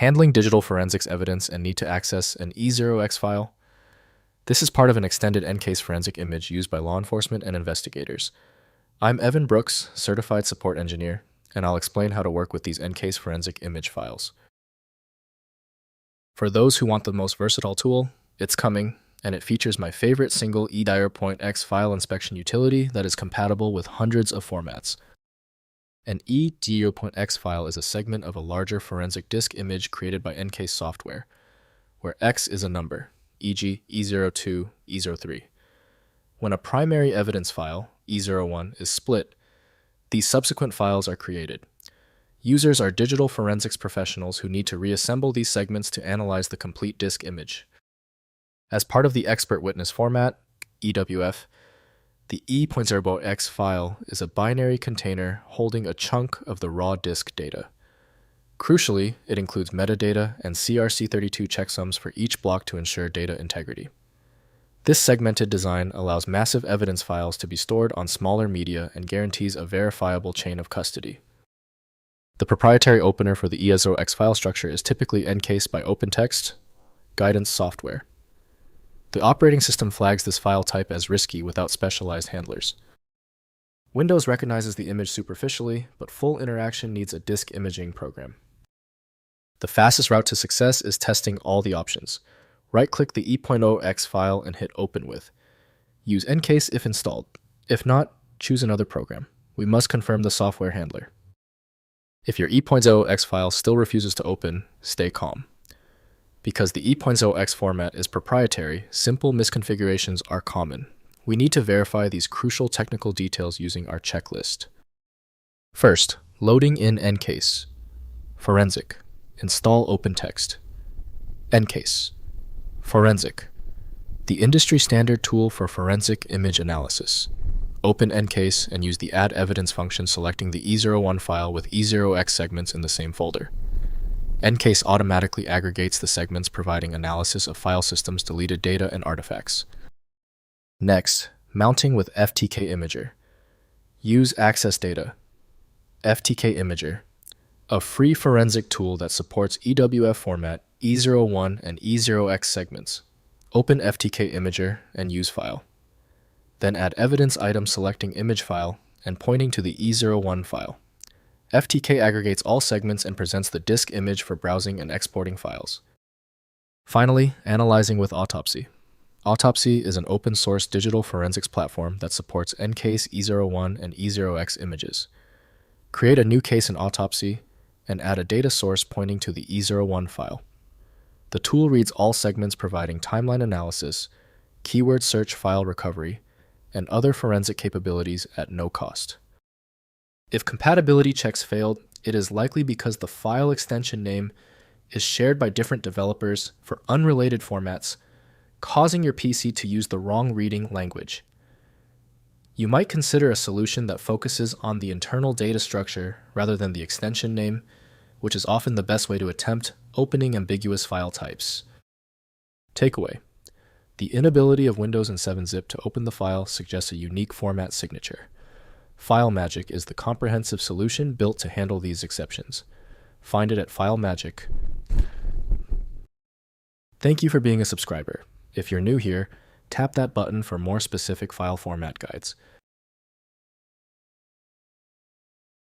handling digital forensics evidence and need to access an E0X file. This is part of an extended EnCase forensic image used by law enforcement and investigators. I'm Evan Brooks, Certified Support Engineer, and I'll explain how to work with these EnCase forensic image files. For those who want the most versatile tool, it's coming, and it features my favorite single E0X file inspection utility that is compatible with hundreds of formats. An E0X file is a segment of a larger forensic disk image created by EnCase software, where X is a number, e.g. E02, E03. When a primary evidence file, E01, is split, these subsequent files are created. Users are digital forensics professionals who need to reassemble these segments to analyze the complete disk image. As part of the expert witness format, EWF, the E0X file is a binary container holding a chunk of the raw disk data. Crucially, it includes metadata and CRC32 checksums for each block to ensure data integrity. This segmented design allows massive evidence files to be stored on smaller media and guarantees a verifiable chain of custody. The proprietary opener for the E0X file structure is typically EnCase by OpenText guidance software. The operating system flags this file type as risky without specialized handlers. Windows recognizes the image superficially, but full interaction needs a disk imaging program. The fastest route to success is testing all the options. Right-click the E0X file and hit Open With. Use EnCase if installed. If not, choose another program. We must confirm the software handler. If your E0X file still refuses to open, stay calm. Because the E0X format is proprietary, simple misconfigurations are common. We need to verify these crucial technical details using our checklist. First, loading in EnCase. Forensic. Install OpenText. EnCase. Forensic. The industry standard tool for forensic image analysis. Open EnCase and use the Add Evidence function selecting the E01 file with E0X segments in the same folder. EnCase automatically aggregates the segments, providing analysis of file systems' deleted data and artifacts. Next, mounting with FTK Imager. Use Access Data. FTK Imager, a free forensic tool that supports EWF format, E01, and E0X segments. Open FTK Imager and use file. Then add evidence item selecting image file and pointing to the E01 file. FTK aggregates all segments and presents the disk image for browsing and exporting files. Finally, analyzing with Autopsy. Autopsy is an open-source digital forensics platform that supports EnCase, E01, and E0X images. Create a new case in Autopsy and add a data source pointing to the E01 file. The tool reads all segments, providing timeline analysis, keyword search, file recovery, and other forensic capabilities at no cost. If compatibility checks failed, it is likely because the file extension name is shared by different developers for unrelated formats, causing your PC to use the wrong reading language. You might consider a solution that focuses on the internal data structure rather than the extension name, which is often the best way to attempt opening ambiguous file types. Takeaway: the inability of Windows and 7-zip to open the file suggests a unique format signature. FileMagic is the comprehensive solution built to handle these exceptions. Find it at FileMagic. Thank you for being a subscriber. If you're new here, tap that button for more specific file format guides.